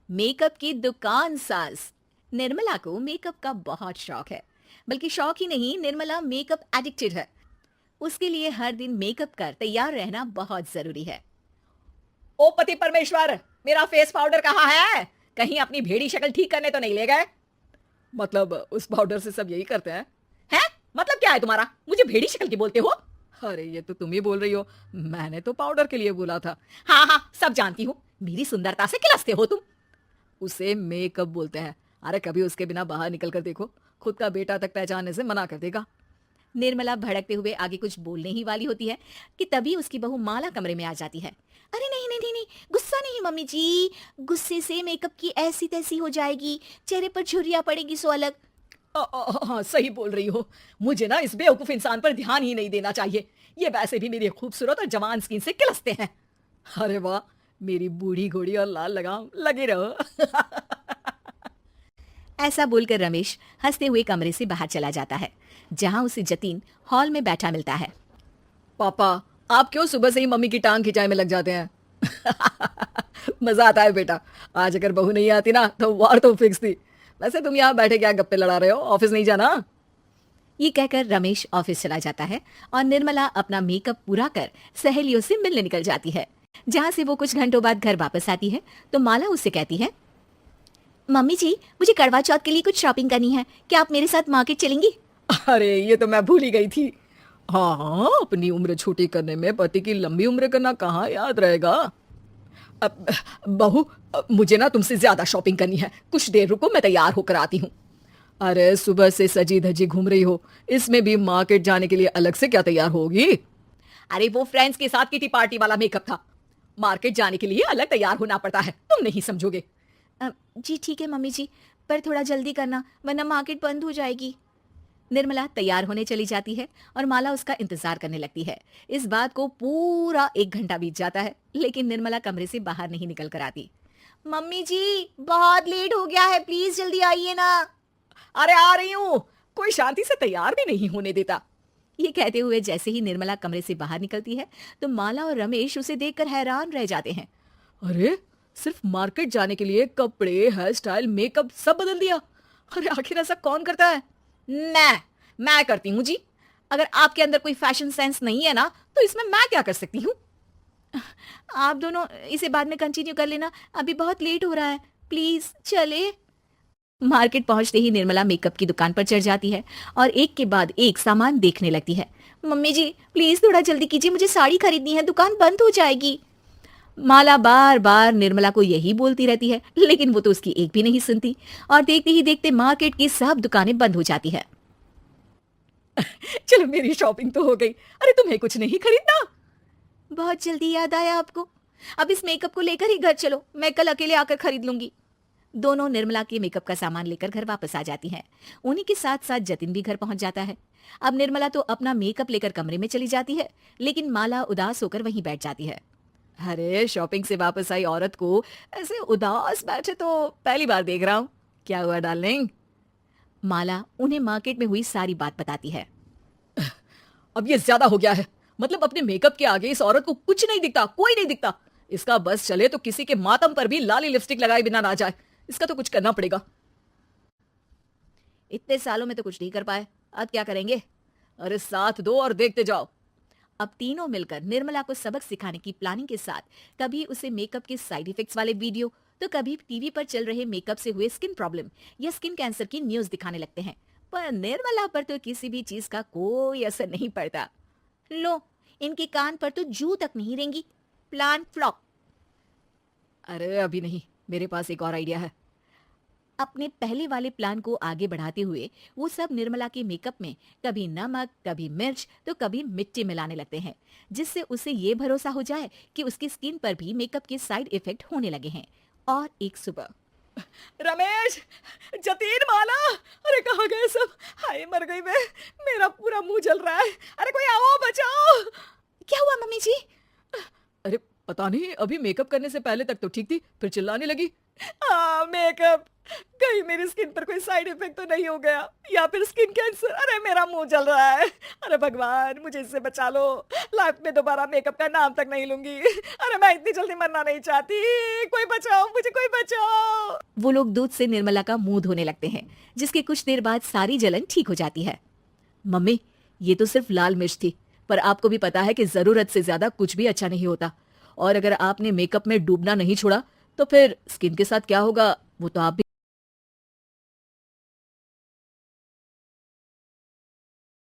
Makeup की दुकान सास। निर्मला को मेकअप का बहुत शौक है। बल्कि शौक ही नहीं, निर्मला मेकअप एडिक्टेड है। उसके लिए हर दिन मेकअप कर तैयार रहना बहुत जरूरी है। ओ पति परमेश्वर, मेरा फेस पाउडर कहाँ है? कहीं अपनी भेड़ी शक्ल ठीक करने तो नहीं ले गए? मतलब उस पाउडर से सब यही करते हैं? हैं? मतलब क्या है तुम्हारा? मुझे भेड़ी शक्ल की बोलते हो? अरे ये तो तुम ही बोल रही हो, मैंने तो पाउडर के लिए बोला था। हाँ हाँ, सब जानती हूँ। मेरी सुंदरता से किलसते हो तुम। उसे मेकअप बोलते हैं। अरे कभी उसके बिना बाहर निकल कर देखो, खुद का बेटा तक पहचानने से मना कर देगा। निर्मला भड़कते हुए आगे कुछ बोलने ही वाली होती है कि तभी उसकी बहू माला कमरे में आ जाती है। अरे नहीं नहीं नहीं नहीं, गुस्सा नहीं मम्मी जी। गुस्से से मेकअप की ऐसी तैसी हो जाएगी, चेहरे पर झुर्रियां पड़ेगी सो अलग। हाँ सही बोल रही हो। मुझे ना इस बेवकूफ इंसान पर ध्यान ही नहीं देना चाहिए। ये वैसे भी मेरी खूबसूरत और जवान स्किन से किलसते हैं। अरे वाह, मेरी बूढ़ी घोड़ी और लाल लगाम, लगे रहो। ऐसा बोलकर रमेश हंसते हुए कमरे से बाहर चला जाता है, जहां उसे जतीन हॉल में बैठा मिलता है। पापा, आप क्यों सुबह से ही मम्मी की टांग खिंचाई में लग जाते हैं? मजा आता है बेटा। आज अगर बहू नहीं आती ना तो वार तो फिक्स थी। वैसे तुम यहाँ बैठे क्या गप्पे लड़ा रहे हो? ऑफिस नहीं जाना? ये कहकर रमेश ऑफिस चला जाता है और निर्मला अपना मेकअप पूरा कर सहेलियों से मिलने निकल जाती है। जहां से वो कुछ घंटों बाद घर वापस आती है तो माला उससे कहती है, मम्मी जी, मुझे करवा चौथ के लिए कुछ शॉपिंग करनी है, क्या आप मेरे साथ मार्केट चलेंगी? अरे ये तो मैं भूल ही गई थी। हाँ हाँ, अपनी उम्र छोटी करने में पति की लंबी उम्र करना कहाँ याद रहेगा। अब बहू, मुझे ना तुमसे ज्यादा शॉपिंग करनी है। कुछ देर रुको, मैं तैयार होकर आती हूँ। अरे सुबह से सजी धजी घूम रही हो, इसमें भी मार्केट जाने के लिए अलग से क्या तैयार होगी? अरे वो फ्रेंड्स के साथ किटी पार्टी वाला मेकअप था। मार्केट जाने के लिए अलग तैयार होना पड़ता है, तुम नहीं समझोगे। जी ठीक है मम्मी जी, पर थोड़ा जल्दी करना वरना मार्केट बंद हो जाएगी। निर्मला तैयार होने चली जाती है और माला उसका इंतजार करने लगती है। इस बात को पूरा 1 घंटा बीत जाता है, लेकिन निर्मला कमरे से बाहर नहीं निकल कर आती। मम्मी जी, बहुत लेट हो गया है, प्लीज जल्दी आइए ना। अरे आ रही हूँ। कोई शांति से तैयार भी नहीं होने देता। ये कहते हुए जैसे ही निर्मला कमरे से बाहर निकलती है तो माला और रमेश उसे देखकर हैरान रह जाते हैं। अरे सिर्फ मार्केट जाने के लिए कपड़े, हेयर स्टाइल, मेकअप सब बदल दिया। अरे आखिर ऐसा कौन करता है? मैं करती हूँ जी। अगर आपके अंदर कोई फैशन सेंस नहीं है ना तो इसमें मैं क्या कर सकती हूँ? आप दोनों इसे बाद में कंटिन्यू कर लेना, अभी बहुत लेट हो रहा है, प्लीज चले। मार्केट पहुंचते ही निर्मला मेकअप की दुकान पर चढ़ जाती है और एक के बाद एक सामान देखने लगती है। मम्मी जी प्लीज थोड़ा जल्दी कीजिए, मुझे साड़ी खरीदनी है, दुकान बंद हो जाएगी। माला बार बार निर्मला को यही बोलती रहती है, लेकिन वो तो उसकी एक भी नहीं सुनती और देखते ही देखते मार्केट की सब दुकानें बंद हो जाती है। चलो मेरी शॉपिंग तो हो गई। अरे तुम्हें कुछ नहीं खरीदना? बहुत जल्दी याद आया आपको। अब इस मेकअप को लेकर ही घर चलो, मैं कल अकेले आकर खरीद लूंगी। दोनों निर्मला के मेकअप का सामान लेकर घर वापस आ जाती हैं। उन्हीं के साथ साथ जतिन भी घर पहुंच जाता है। अब निर्मला तो अपना मेकअप लेकर कमरे में चली जाती है, लेकिन माला उदास होकर वहीं बैठ जाती है। अरे शॉपिंग से वापस आई औरत को ऐसे उदास बैठे तो पहली बार देख रहा हूँ। क्या हुआ डार्लिंग? माला उन्हें मार्केट में हुई सारी बात बताती है। अब ये ज्यादा हो गया है। मतलब अपने मेकअप के आगे इस औरत को कुछ नहीं दिखता, कोई नहीं दिखता। इसका बस चले तो किसी के मातम पर भी लाली लिपस्टिक लगाए बिना ना जाए। इसका तो कुछ करना पड़ेगा। इतने सालों में तो कुछ नहीं कर पाए, अब क्या करेंगे? अरे साथ दो और देखते जाओ। अब तीनों मिलकर निर्मला को सबक सिखाने की प्लानिंग के साथ कभी उसे मेकअप के साइड इफेक्ट्स वाले वीडियो तो कभी टीवी पर चल रहे मेकअप से हुए स्किन प्रॉब्लम या स्किन कैंसर की न्यूज दिखाने लगते हैं। पर निर्मला पर तो किसी भी चीज का कोई असर नहीं पड़ता। लो, इनके कान पर तो जू तक नहीं रेंगी। Plan flop. अरे अभी नहीं, मेरे पास एक और आइडिया है। अपने पहले वाले प्लान को आगे बढ़ाते हुए वो सब निर्मला के मेकअप में कभी नमक, कभी मिर्च तो कभी मिट्टी मिलाने लगते हैं, जिससे उसे ये भरोसा हो जाए कि उसकी स्किन पर भी मेकअप के साइड इफेक्ट होने लगे हैं। और एक सुबह, रमेश, जतीन, माला, अरे कहाँ गए सब? हाय मर गई मैं, मेरा पूरा मुंह जल रहा है। अरे कोई आओ, बचाओ। क्या हुआ मम्मी जी? अरे पता नहीं, अभी मेकअप करने से पहले तक तो ठीक थी, फिर चिल्लाने लगी। मेकअप, कहीं मेरी स्किन पर कोई साइड इफेक्ट तो नहीं हो गया या फिर स्किन कैंसर। अरे मेरा मुंह जल रहा है। अरे भगवान मुझे इससे बचा लो। लाइफ में दोबारा मेकअप का नाम तक नहीं लूंगी। अरे मैं इतनी जल्दी मरना नहीं चाहती। कोई बचाओ मुझे, कोई बचाओ। वो लोग दूध से निर्मला का मुंह धोने लगते हैं, जिसके कुछ देर बाद सारी जलन ठीक हो जाती है। मम्मी, ये तो सिर्फ लाल मिर्च थी, पर आपको भी पता है कि जरूरत से ज्यादा कुछ भी अच्छा नहीं होता। और अगर आपने मेकअप में डूबना नहीं छोड़ा तो फिर स्किन के साथ क्या होगा वो तो आप भी